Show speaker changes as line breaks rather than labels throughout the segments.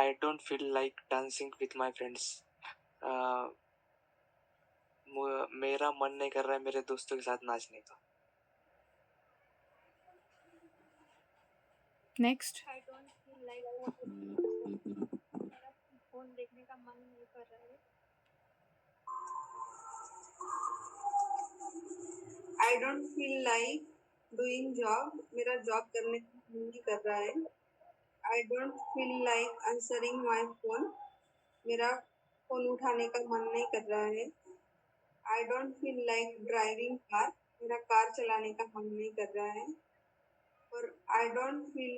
I don't feel like dancing with my friends. मेरा मन नहीं कर रहा है मेरे दोस्तों के साथ नाचने का.
Next.
I don't feel like मेरा फोन देखने का मन नहीं कर रहा है.
I don't feel like doing job. मेरा जॉब करने का मन नहीं कर रहा है. I don't feel like answering my phone. मेरा फोन उठाने का मन नहीं कर रहा है. I don't feel like driving car. मेरा कार चलाने का मन नहीं कर रहा है. और I don't feel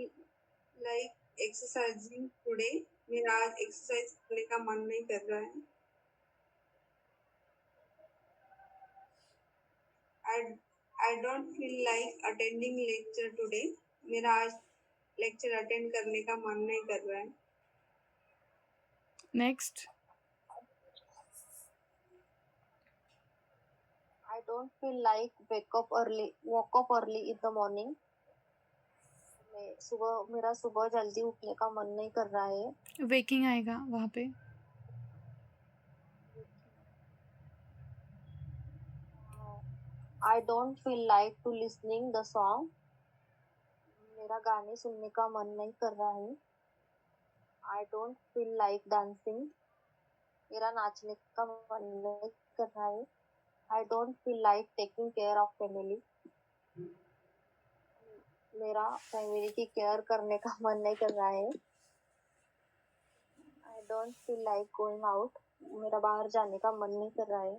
like exercising today. मेरा आज एक्सरसाइज करने का मन नहीं कर रहा है. I don't feel like attending lecture today. मेरा आज लेक्चर अटेंड करने का मन नहीं कर रहा है.
Next.
I don't feel like woke up early in the morning. मेरा सुबह जल्दी उठने का मन नहीं कर रहा है.
वेकिंग आएगा वहाँ पे.
I don't feel like to listening the song. मेरा गाने सुनने का मन नहीं कर रहा है. I don't feel like dancing. मेरा नाचने का मन नहीं कर रहा है. I don't feel like taking care of family. मेरा फैमिली की केयर करने का मन नहीं कर रहा है. I don't feel like going out. मेरा बाहर जाने का मन नहीं कर रहा है.